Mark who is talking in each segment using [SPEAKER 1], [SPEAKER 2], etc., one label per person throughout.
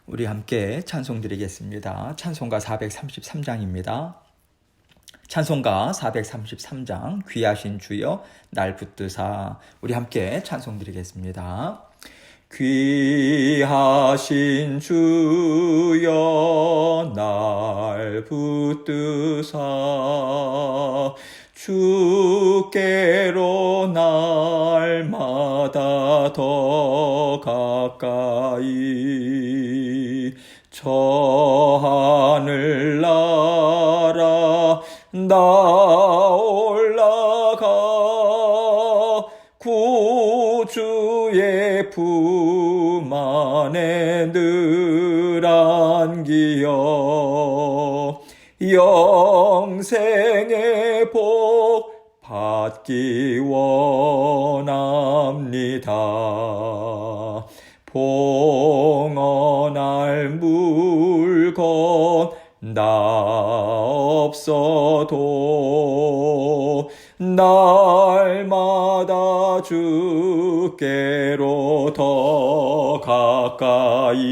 [SPEAKER 1] 우리 함께 찬송 드리겠습니다. 찬송가 433장입니다. 찬송가 433장 귀하신 주여 날 붙드사. 우리 함께 찬송 드리겠습니다. 귀하신 주여 날 붙드사 주께로 날마다 더 가까이 저 하늘 나라 나 올라가 구주의 품 안에 늘 안기어 영생의 복 받기 원합니다. 봉헌할 물건 나 없어도 날마다 주께로 더 가까이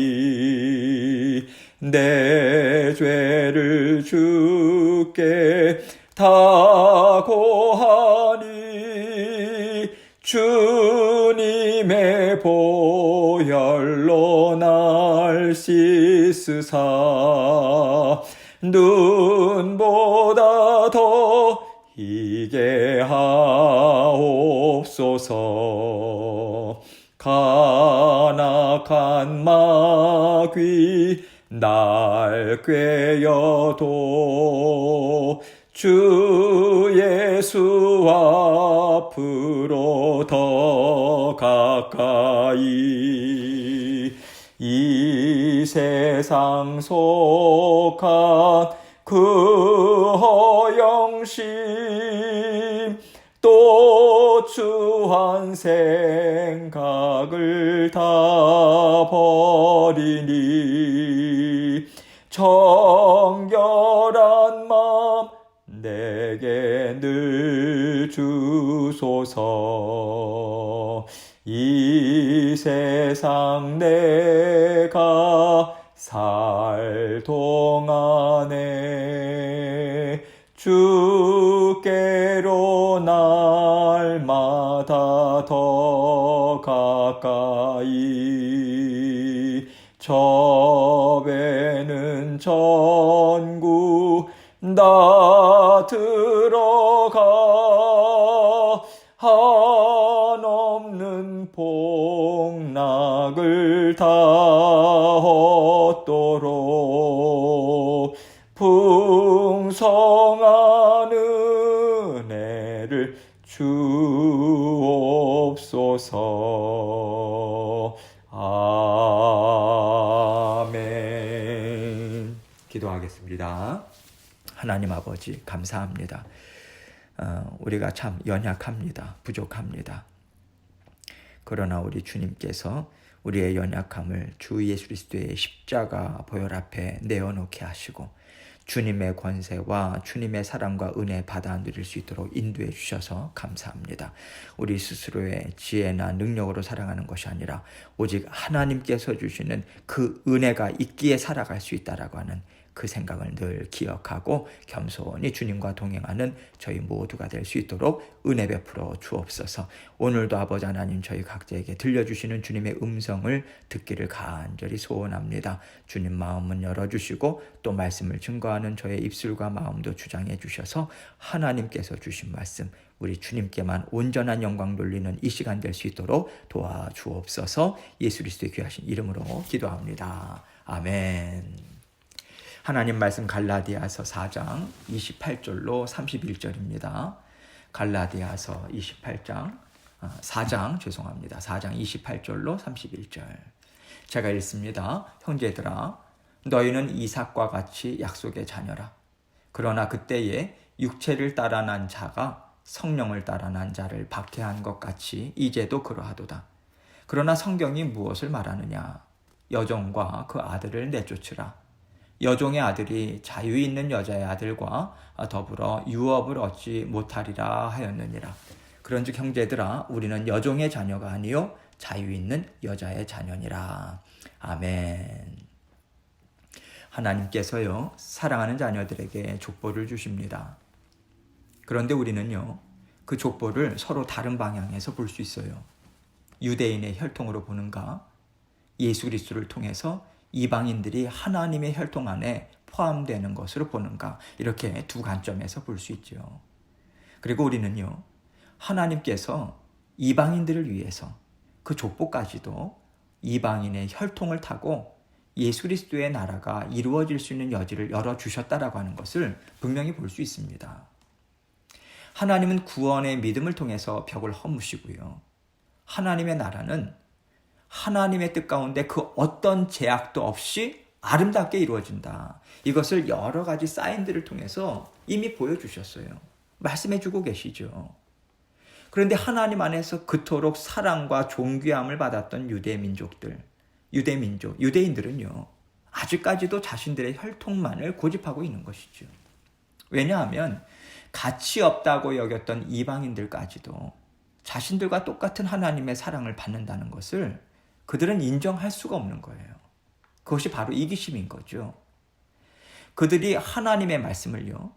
[SPEAKER 1] 내 죄를 주께 다 고하니 주님의 보혈로 날 씻으사 눈보다 더 희게 하옵소서. 간악한 마귀 날 꾀어도 주 예수 앞으로 더 가까이 이 세상 속한 그 허영심 또 추한 생각을 다 버리니 정결한 마음 내게 늘 주소서. 이 세상 내가 살 동안에 주께로 날마다 더 가까이 접에는 전구 나 들어가 한없는 복락을 다 얻도록 풍성한 은혜를 주옵소서. 아멘. 기도하겠습니다. 하나님 아버지 감사합니다. 우리가 참 연약합니다. 부족합니다. 그러나 우리 주님께서 우리의 연약함을 주 예수 그리스도의 십자가 보혈 앞에 내어놓게 하시고 주님의 권세와 주님의 사랑과 은혜 받아 누릴 수 있도록 인도해 주셔서 감사합니다. 우리 스스로의 지혜나 능력으로 살아가는 것이 아니라 오직 하나님께서 주시는 그 은혜가 있기에 살아갈 수 있다라고 하는 그 생각을 늘 기억하고 겸손히 주님과 동행하는 저희 모두가 될 수 있도록 은혜 베풀어 주옵소서. 오늘도 아버지 하나님 저희 각자에게 들려주시는 주님의 음성을 듣기를 간절히 소원합니다. 주님 마음은 열어주시고 또 말씀을 증거하는 저의 입술과 마음도 주장해 주셔서 하나님께서 주신 말씀 우리 주님께만 온전한 영광 돌리는 이 시간 될 수 있도록 도와주옵소서. 예수 그리스도의 귀하신 이름으로 기도합니다. 아멘. 하나님 말씀 갈라디아서 4장 28절로 31절입니다. 갈라디아서 4장 28절로 31절. 제가 읽습니다. 형제들아 너희는 이삭과 같이 약속의 자녀라. 그러나 그때에 육체를 따라 난 자가 성령을 따라 난 자를 박해한 것 같이 이제도 그러하도다. 그러나 성경이 무엇을 말하느냐? 여종과 그 아들을 내쫓으라. 여종의 아들이 자유 있는 여자의 아들과 더불어 유업을 얻지 못하리라 하였느니라. 그런즉 형제들아 우리는 여종의 자녀가 아니요 자유 있는 여자의 자녀니라. 아멘. 하나님께서요, 사랑하는 자녀들에게 족보를 주십니다. 그런데 우리는요, 그 족보를 서로 다른 방향에서 볼 수 있어요. 유대인의 혈통으로 보는가, 예수 그리스도를 통해서 이방인들이 하나님의 혈통 안에 포함되는 것으로 보는가, 이렇게 두 관점에서 볼 수 있죠. 그리고 우리는요, 하나님께서 이방인들을 위해서 그 족보까지도 이방인의 혈통을 타고 예수 그리스도의 나라가 이루어질 수 있는 여지를 열어주셨다라고 하는 것을 분명히 볼 수 있습니다. 하나님은 구원의 믿음을 통해서 벽을 허무시고요. 하나님의 나라는 하나님의 뜻 가운데 그 어떤 제약도 없이 아름답게 이루어진다. 이것을 여러 가지 사인들을 통해서 이미 보여주셨어요. 말씀해주고 계시죠. 그런데 하나님 안에서 그토록 사랑과 존귀함을 받았던 유대인들은요, 아직까지도 자신들의 혈통만을 고집하고 있는 것이죠. 왜냐하면 가치 없다고 여겼던 이방인들까지도 자신들과 똑같은 하나님의 사랑을 받는다는 것을 그들은 인정할 수가 없는 거예요. 그것이 바로 이기심인 거죠. 그들이 하나님의 말씀을요,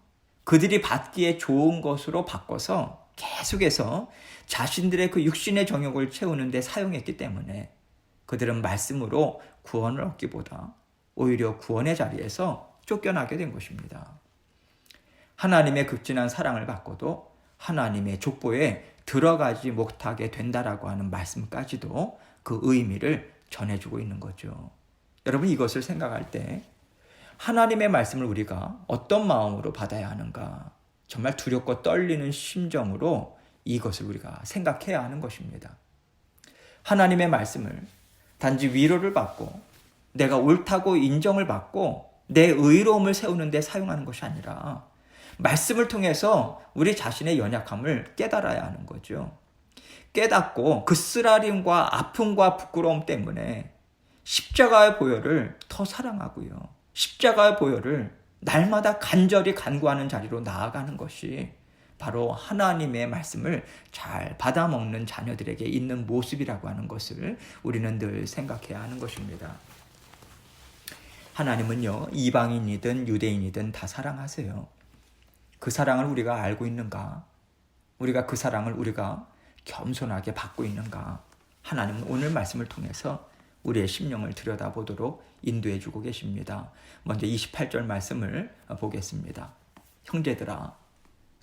[SPEAKER 1] 그들이 받기에 좋은 것으로 바꿔서 계속해서 자신들의 그 육신의 정욕을 채우는 데 사용했기 때문에 그들은 말씀으로 구원을 얻기보다 오히려 구원의 자리에서 쫓겨나게 된 것입니다. 하나님의 극진한 사랑을 받고도 하나님의 족보에 들어가지 못하게 된다라고 하는 말씀까지도 그 의미를 전해주고 있는 거죠. 여러분, 이것을 생각할 때 하나님의 말씀을 우리가 어떤 마음으로 받아야 하는가, 정말 두렵고 떨리는 심정으로 이것을 우리가 생각해야 하는 것입니다. 하나님의 말씀을 단지 위로를 받고 내가 옳다고 인정을 받고 내 의로움을 세우는 데 사용하는 것이 아니라 말씀을 통해서 우리 자신의 연약함을 깨달아야 하는 거죠. 깨닫고 그 쓰라림과 아픔과 부끄러움 때문에 십자가의 보혈을 더 사랑하고요, 십자가의 보혈을 날마다 간절히 간구하는 자리로 나아가는 것이 바로 하나님의 말씀을 잘 받아먹는 자녀들에게 있는 모습이라고 하는 것을 우리는 늘 생각해야 하는 것입니다. 하나님은요, 이방인이든 유대인이든 다 사랑하세요. 그 사랑을 우리가 알고 있는가? 우리가 그 사랑을 우리가 겸손하게 받고 있는가? 하나님은 오늘 말씀을 통해서 우리의 심령을 들여다보도록 인도해 주고 계십니다. 먼저 28절 말씀을 보겠습니다. 형제들아,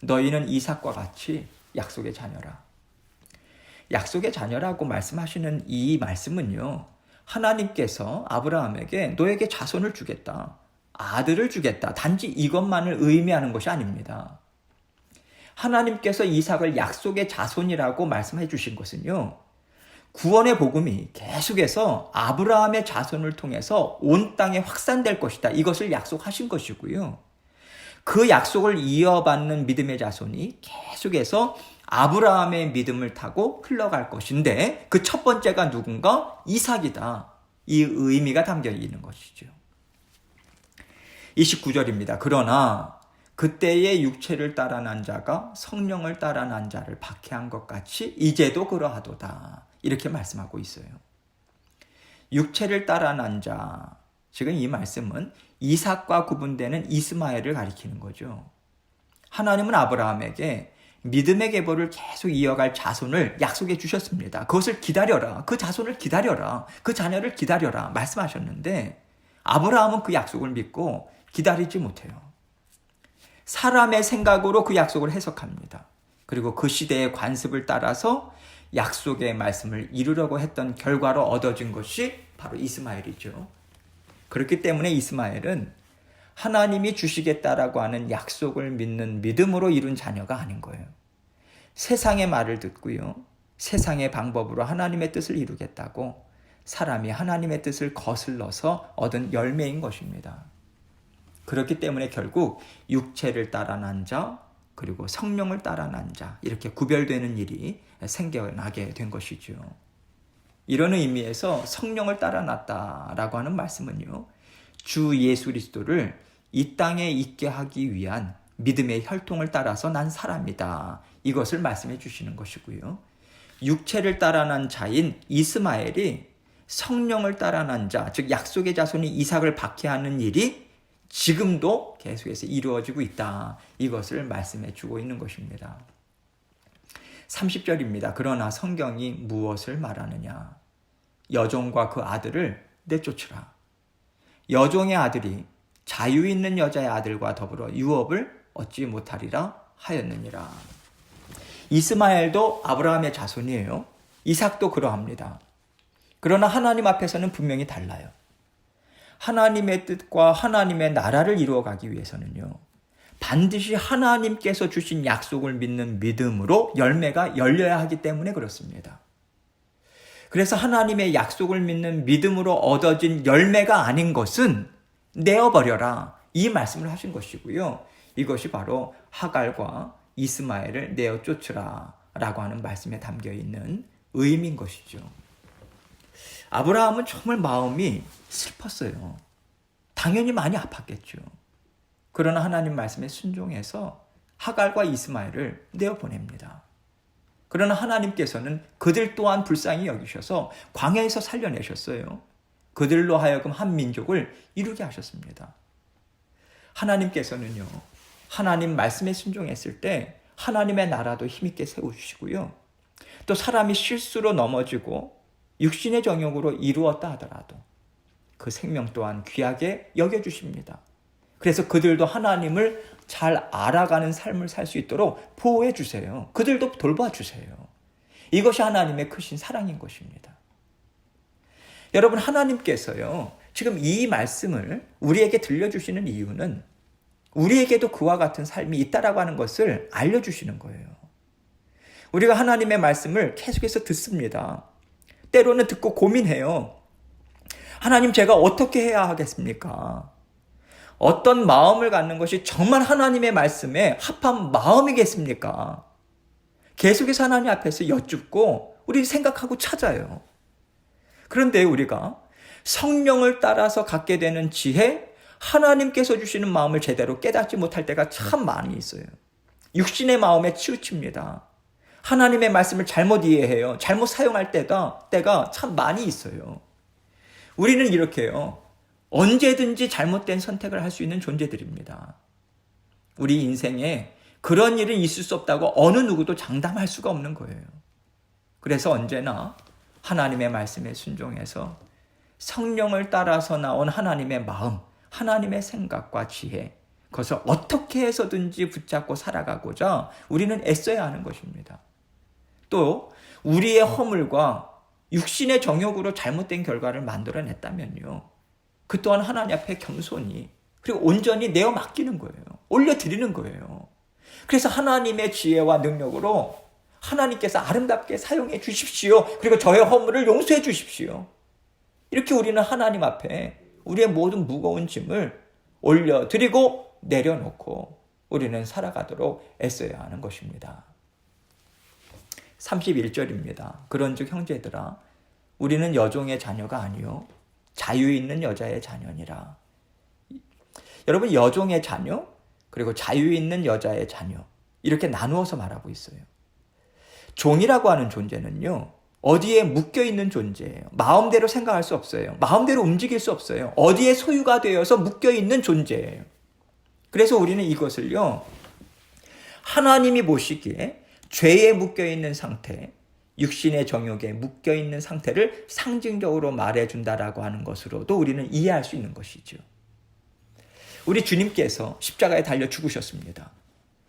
[SPEAKER 1] 너희는 이삭과 같이 약속의 자녀라. 약속의 자녀라고 말씀하시는 이 말씀은요, 하나님께서 아브라함에게 너에게 자손을 주겠다, 아들을 주겠다, 단지 이것만을 의미하는 것이 아닙니다. 하나님께서 이삭을 약속의 자손이라고 말씀해 주신 것은요, 구원의 복음이 계속해서 아브라함의 자손을 통해서 온 땅에 확산될 것이다, 이것을 약속하신 것이고요. 그 약속을 이어받는 믿음의 자손이 계속해서 아브라함의 믿음을 타고 흘러갈 것인데 그 첫 번째가 누군가? 이삭이다. 이 의미가 담겨 있는 것이죠. 29절입니다. 그러나 그때의 육체를 따라 난 자가 성령을 따라 난 자를 박해한 것 같이 이제도 그러하도다. 이렇게 말씀하고 있어요. 육체를 따라 난 자, 지금 이 말씀은 이삭과 구분되는 이스마엘을 가리키는 거죠. 하나님은 아브라함에게 믿음의 계보를 계속 이어갈 자손을 약속해 주셨습니다. 그것을 기다려라. 그 자손을 기다려라. 그 자녀를 기다려라. 말씀하셨는데 아브라함은 그 약속을 믿고 기다리지 못해요. 사람의 생각으로 그 약속을 해석합니다. 그리고 그 시대의 관습을 따라서 약속의 말씀을 이루려고 했던 결과로 얻어진 것이 바로 이스마엘이죠. 그렇기 때문에 이스마엘은 하나님이 주시겠다라고 하는 약속을 믿는 믿음으로 이룬 자녀가 아닌 거예요. 세상의 말을 듣고요, 세상의 방법으로 하나님의 뜻을 이루겠다고 사람이 하나님의 뜻을 거슬러서 얻은 열매인 것입니다. 그렇기 때문에 결국 육체를 따라 난 자, 그리고 성령을 따라 난 자, 이렇게 구별되는 일이 생겨나게 된 것이죠. 이런 의미에서 성령을 따라 났다라고 하는 말씀은요, 주 예수 그리스도를 이 땅에 있게 하기 위한 믿음의 혈통을 따라서 난 사람이다, 이것을 말씀해 주시는 것이고요. 육체를 따라 난 자인 이스마엘이 성령을 따라 난 자, 즉 약속의 자손이 이삭을 박해하는 일이 지금도 계속해서 이루어지고 있다. 이것을 말씀해 주고 있는 것입니다. 30절입니다. 그러나 성경이 무엇을 말하느냐? 여종과 그 아들을 내쫓으라. 여종의 아들이 자유 있는 여자의 아들과 더불어 유업을 얻지 못하리라 하였느니라. 이스마엘도 아브라함의 자손이에요. 이삭도 그러합니다. 그러나 하나님 앞에서는 분명히 달라요. 하나님의 뜻과 하나님의 나라를 이루어가기 위해서는요, 반드시 하나님께서 주신 약속을 믿는 믿음으로 열매가 열려야 하기 때문에 그렇습니다. 그래서 하나님의 약속을 믿는 믿음으로 얻어진 열매가 아닌 것은 내어버려라, 이 말씀을 하신 것이고요. 이것이 바로 하갈과 이스마엘을 내어 쫓으라 라고 하는 말씀에 담겨 있는 의미인 것이죠. 아브라함은 정말 마음이 슬펐어요. 당연히 많이 아팠겠죠. 그러나 하나님 말씀에 순종해서 하갈과 이스마엘을 내어보냅니다. 그러나 하나님께서는 그들 또한 불쌍히 여기셔서 광야에서 살려내셨어요. 그들로 하여금 한 민족을 이루게 하셨습니다. 하나님께서는요, 하나님 말씀에 순종했을 때 하나님의 나라도 힘있게 세우시고요. 또 사람이 실수로 넘어지고 육신의 정욕으로 이루었다 하더라도 그 생명 또한 귀하게 여겨주십니다. 그래서 그들도 하나님을 잘 알아가는 삶을 살 수 있도록 보호해 주세요. 그들도 돌봐주세요. 이것이 하나님의 크신 사랑인 것입니다. 여러분, 하나님께서요, 지금 이 말씀을 우리에게 들려주시는 이유는 우리에게도 그와 같은 삶이 있다라고 하는 것을 알려주시는 거예요. 우리가 하나님의 말씀을 계속해서 듣습니다. 때로는 듣고 고민해요. 하나님, 제가 어떻게 해야 하겠습니까? 어떤 마음을 갖는 것이 정말 하나님의 말씀에 합한 마음이겠습니까? 계속해서 하나님 앞에서 여쭙고 우리 생각하고 찾아요. 그런데 우리가 성령을 따라서 갖게 되는 지혜, 하나님께서 주시는 마음을 제대로 깨닫지 못할 때가 참 많이 있어요. 육신의 마음에 치우칩니다. 하나님의 말씀을 잘못 이해해요. 잘못 사용할 때가 참 많이 있어요. 우리는 이렇게 해요. 언제든지 잘못된 선택을 할 수 있는 존재들입니다. 우리 인생에 그런 일은 있을 수 없다고 어느 누구도 장담할 수가 없는 거예요. 그래서 언제나 하나님의 말씀에 순종해서 성령을 따라서 나온 하나님의 마음, 하나님의 생각과 지혜, 그것을 어떻게 해서든지 붙잡고 살아가고자 우리는 애써야 하는 것입니다. 또 우리의 허물과 육신의 정욕으로 잘못된 결과를 만들어냈다면요, 그 또한 하나님 앞에 겸손히 그리고 온전히 내어 맡기는 거예요. 올려드리는 거예요. 그래서 하나님의 지혜와 능력으로 하나님께서 아름답게 사용해 주십시오. 그리고 저의 허물을 용서해 주십시오. 이렇게 우리는 하나님 앞에 우리의 모든 무거운 짐을 올려드리고 내려놓고 우리는 살아가도록 애써야 하는 것입니다. 31절입니다. 그런즉 형제들아, 우리는 여종의 자녀가 아니요 자유 있는 여자의 자녀니라. 여러분, 여종의 자녀 그리고 자유 있는 여자의 자녀, 이렇게 나누어서 말하고 있어요. 종이라고 하는 존재는요, 어디에 묶여있는 존재예요. 마음대로 생각할 수 없어요. 마음대로 움직일 수 없어요. 어디에 소유가 되어서 묶여있는 존재예요. 그래서 우리는 이것을요, 하나님이 보시기에 죄에 묶여있는 상태, 육신의 정욕에 묶여있는 상태를 상징적으로 말해준다라고 하는 것으로도 우리는 이해할 수 있는 것이죠. 우리 주님께서 십자가에 달려 죽으셨습니다.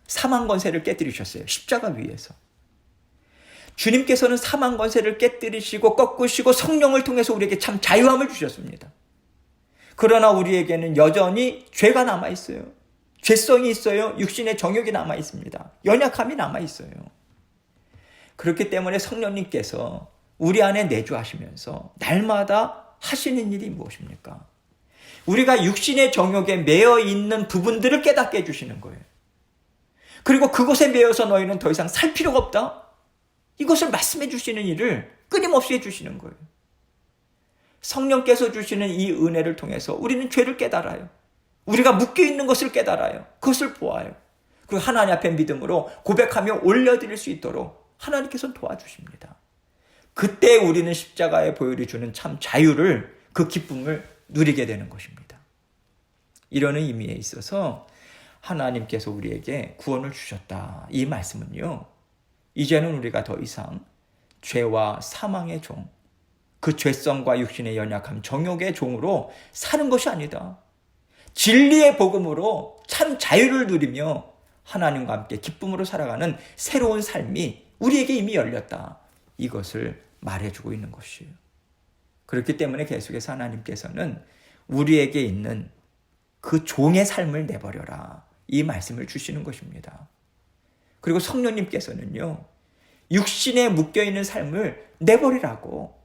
[SPEAKER 1] 사망 권세를 깨뜨리셨어요. 십자가 위에서. 주님께서는 사망 권세를 깨뜨리시고 꺾으시고 성령을 통해서 우리에게 참 자유함을 주셨습니다. 그러나 우리에게는 여전히 죄가 남아있어요. 죄성이 있어요. 육신의 정욕이 남아있습니다. 연약함이 남아있어요. 그렇기 때문에 성령님께서 우리 안에 내주하시면서 날마다 하시는 일이 무엇입니까? 우리가 육신의 정욕에 매여 있는 부분들을 깨닫게 해주시는 거예요. 그리고 그곳에 매여서 너희는 더 이상 살 필요가 없다. 이것을 말씀해 주시는 일을 끊임없이 해주시는 거예요. 성령께서 주시는 이 은혜를 통해서 우리는 죄를 깨달아요. 우리가 묶여있는 것을 깨달아요. 그것을 보아요. 그리고 하나님 앞에 믿음으로 고백하며 올려드릴 수 있도록 하나님께서는 도와주십니다. 그때 우리는 십자가의 보혈이 주는 참 자유를, 그 기쁨을 누리게 되는 것입니다. 이러는 의미에 있어서 하나님께서 우리에게 구원을 주셨다. 이 말씀은요, 이제는 우리가 더 이상 죄와 사망의 종, 그 죄성과 육신의 연약함, 정욕의 종으로 사는 것이 아니다. 진리의 복음으로 참 자유를 누리며 하나님과 함께 기쁨으로 살아가는 새로운 삶이 우리에게 이미 열렸다. 이것을 말해주고 있는 것이에요. 그렇기 때문에 계속해서 하나님께서는 우리에게 있는 그 종의 삶을 내버려라. 이 말씀을 주시는 것입니다. 그리고 성령님께서는요, 육신에 묶여있는 삶을 내버리라고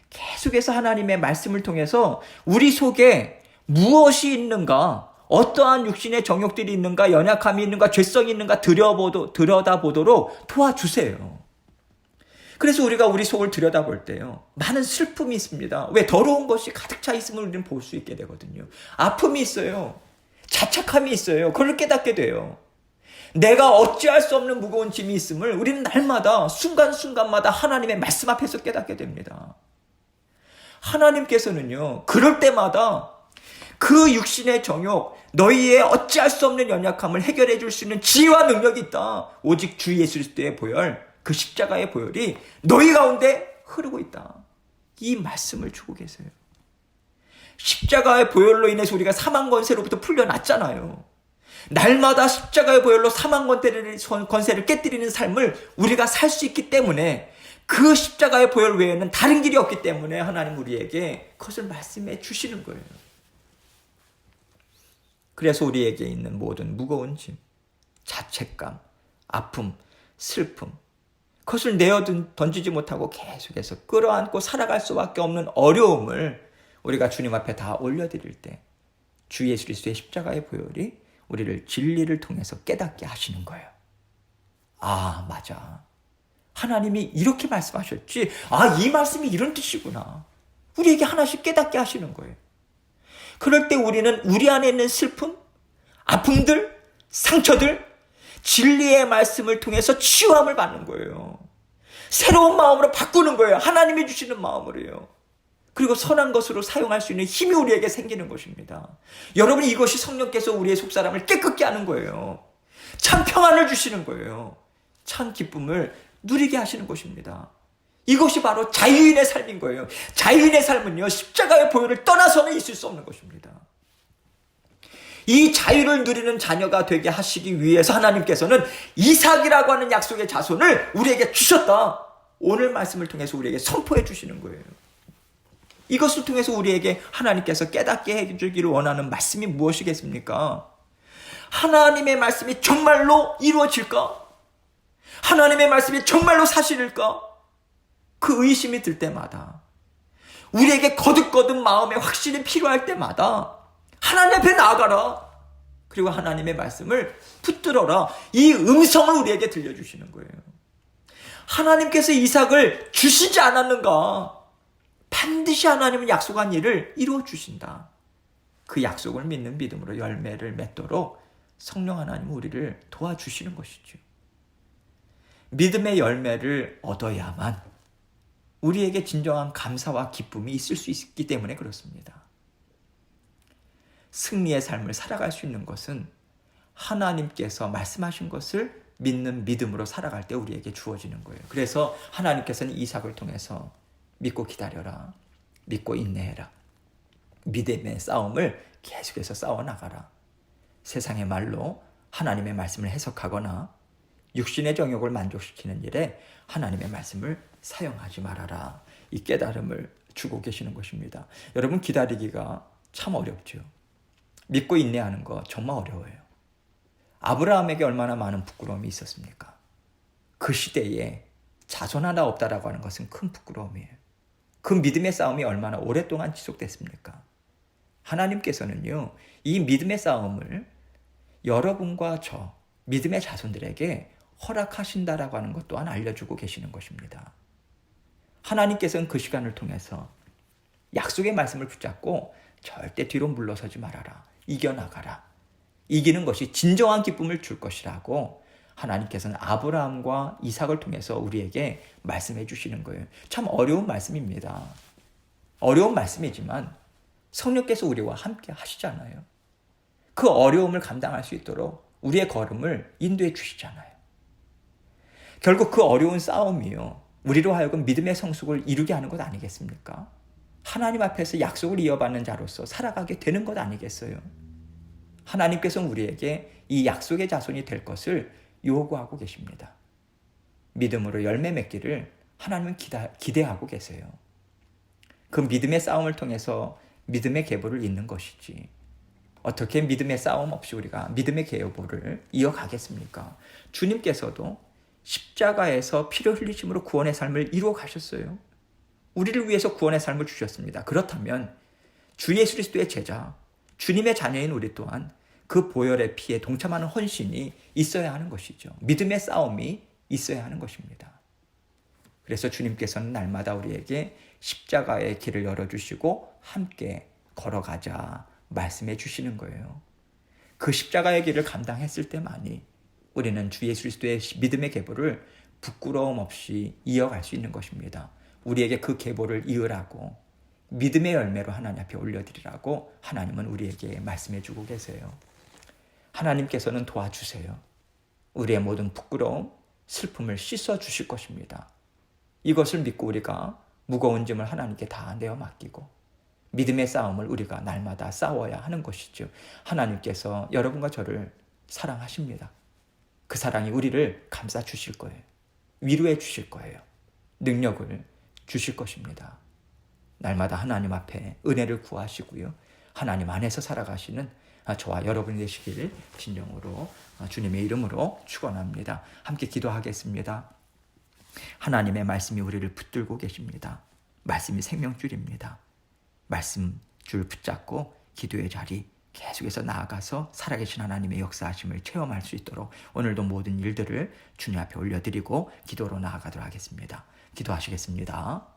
[SPEAKER 1] 계속해서 하나님의 말씀을 통해서 우리 속에 무엇이 있는가, 어떠한 육신의 정욕들이 있는가, 연약함이 있는가, 죄성이 있는가 들여다보도록 도와주세요. 그래서 우리가 우리 속을 들여다볼 때요, 많은 슬픔이 있습니다. 왜? 더러운 것이 가득 차 있음을 우리는 볼 수 있게 되거든요. 아픔이 있어요. 자책함이 있어요. 그걸 깨닫게 돼요. 내가 어찌할 수 없는 무거운 짐이 있음을 우리는 날마다 순간순간마다 하나님의 말씀 앞에서 깨닫게 됩니다. 하나님께서는요, 그럴 때마다 그 육신의 정욕, 너희의 어찌할 수 없는 연약함을 해결해 줄 수 있는 지혜와 능력이 있다. 오직 주 예수 그리스도의 보혈, 그 십자가의 보혈이 너희 가운데 흐르고 있다. 이 말씀을 주고 계세요. 십자가의 보혈로 인해서 우리가 사망 권세로부터 풀려났잖아요. 날마다 십자가의 보혈로 사망 권세를 깨뜨리는 삶을 우리가 살 수 있기 때문에, 그 십자가의 보혈 외에는 다른 길이 없기 때문에 하나님 우리에게 그것을 말씀해 주시는 거예요. 그래서 우리에게 있는 모든 무거운 짐, 자책감, 아픔, 슬픔, 그것을 던지지 못하고 계속해서 끌어안고 살아갈 수밖에 없는 어려움을 우리가 주님 앞에 다 올려드릴 때, 주 예수 그리스도의 십자가의 보혈이 우리를 진리를 통해서 깨닫게 하시는 거예요. 아, 맞아. 하나님이 이렇게 말씀하셨지. 아, 이 말씀이 이런 뜻이구나. 우리에게 하나씩 깨닫게 하시는 거예요. 그럴 때 우리는 우리 안에 있는 슬픔, 아픔들, 상처들, 진리의 말씀을 통해서 치유함을 받는 거예요. 새로운 마음으로 바꾸는 거예요. 하나님이 주시는 마음으로요. 그리고 선한 것으로 사용할 수 있는 힘이 우리에게 생기는 것입니다. 여러분, 이것이 성령께서 우리의 속사람을 깨끗게 하는 거예요. 참 평안을 주시는 거예요. 참 기쁨을 누리게 하시는 것입니다. 이것이 바로 자유인의 삶인 거예요. 자유인의 삶은요, 십자가의 보혈을 떠나서는 있을 수 없는 것입니다. 이 자유를 누리는 자녀가 되게 하시기 위해서 하나님께서는 이삭이라고 하는 약속의 자손을 우리에게 주셨다. 오늘 말씀을 통해서 우리에게 선포해 주시는 거예요. 이것을 통해서 우리에게 하나님께서 깨닫게 해주기를 원하는 말씀이 무엇이겠습니까? 하나님의 말씀이 정말로 이루어질까? 하나님의 말씀이 정말로 사실일까? 그 의심이 들 때마다, 우리에게 거듭거듭 마음의 확신이 필요할 때마다 하나님 앞에 나아가라. 그리고 하나님의 말씀을 붙들어라. 이 음성을 우리에게 들려주시는 거예요. 하나님께서 이삭을 주시지 않았는가? 반드시 하나님은 약속한 일을 이루어 주신다. 그 약속을 믿는 믿음으로 열매를 맺도록 성령 하나님은 우리를 도와주시는 것이죠. 믿음의 열매를 얻어야만 우리에게 진정한 감사와 기쁨이 있을 수 있기 때문에 그렇습니다. 승리의 삶을 살아갈 수 있는 것은 하나님께서 말씀하신 것을 믿는 믿음으로 살아갈 때 우리에게 주어지는 거예요. 그래서 하나님께서는 이삭을 통해서 믿고 기다려라, 믿고 인내해라, 믿음의 싸움을 계속해서 싸워나가라. 세상의 말로 하나님의 말씀을 해석하거나 육신의 정욕을 만족시키는 일에 하나님의 말씀을 사용하지 말아라. 이 깨달음을 주고 계시는 것입니다. 여러분, 기다리기가 참 어렵죠. 믿고 인내하는 거 정말 어려워요. 아브라함에게 얼마나 많은 부끄러움이 있었습니까? 그 시대에 자손 하나 없다라고 하는 것은 큰 부끄러움이에요. 그 믿음의 싸움이 얼마나 오랫동안 지속됐습니까? 하나님께서는요, 이 믿음의 싸움을 여러분과 저 믿음의 자손들에게 허락하신다라고 하는 것 또한 알려주고 계시는 것입니다. 하나님께서는 그 시간을 통해서 약속의 말씀을 붙잡고 절대 뒤로 물러서지 말아라. 이겨나가라. 이기는 것이 진정한 기쁨을 줄 것이라고 하나님께서는 아브라함과 이삭을 통해서 우리에게 말씀해 주시는 거예요. 참 어려운 말씀입니다. 어려운 말씀이지만 성령께서 우리와 함께 하시잖아요. 그 어려움을 감당할 수 있도록 우리의 걸음을 인도해 주시잖아요. 결국 그 어려운 싸움이요, 우리로 하여금 믿음의 성숙을 이루게 하는 것 아니겠습니까? 하나님 앞에서 약속을 이어받는 자로서 살아가게 되는 것 아니겠어요? 하나님께서는 우리에게 이 약속의 자손이 될 것을 요구하고 계십니다. 믿음으로 열매 맺기를 하나님은 기대하고 계세요. 그 믿음의 싸움을 통해서 믿음의 계보를 잇는 것이지, 어떻게 믿음의 싸움 없이 우리가 믿음의 계보를 이어가겠습니까? 주님께서도 십자가에서 피를 흘리심으로 구원의 삶을 이루어 가셨어요. 우리를 위해서 구원의 삶을 주셨습니다. 그렇다면 주 예수 그리스도의 제자, 주님의 자녀인 우리 또한 그 보혈의 피에 동참하는 헌신이 있어야 하는 것이죠. 믿음의 싸움이 있어야 하는 것입니다. 그래서 주님께서는 날마다 우리에게 십자가의 길을 열어주시고 함께 걸어가자 말씀해 주시는 거예요. 그 십자가의 길을 감당했을 때만이 우리는 주 예수 그리스도의 믿음의 계보를 부끄러움 없이 이어갈 수 있는 것입니다. 우리에게 그 계보를 이으라고, 믿음의 열매로 하나님 앞에 올려드리라고 하나님은 우리에게 말씀해 주고 계세요. 하나님께서는 도와주세요. 우리의 모든 부끄러움, 슬픔을 씻어 주실 것입니다. 이것을 믿고 우리가 무거운 짐을 하나님께 다 내어 맡기고 믿음의 싸움을 우리가 날마다 싸워야 하는 것이죠. 하나님께서 여러분과 저를 사랑하십니다. 그 사랑이 우리를 감싸 주실 거예요. 위로해 주실 거예요. 능력을 주실 것입니다. 날마다 하나님 앞에 은혜를 구하시고요, 하나님 안에서 살아가시는 저와 여러분이 되시기를 진정으로 주님의 이름으로 축원합니다. 함께 기도하겠습니다. 하나님의 말씀이 우리를 붙들고 계십니다. 말씀이 생명줄입니다. 말씀줄 붙잡고 기도의 자리 계속해서 나아가서 살아계신 하나님의 역사하심을 체험할 수 있도록 오늘도 모든 일들을 주님 앞에 올려드리고 기도로 나아가도록 하겠습니다. 기도하시겠습니다.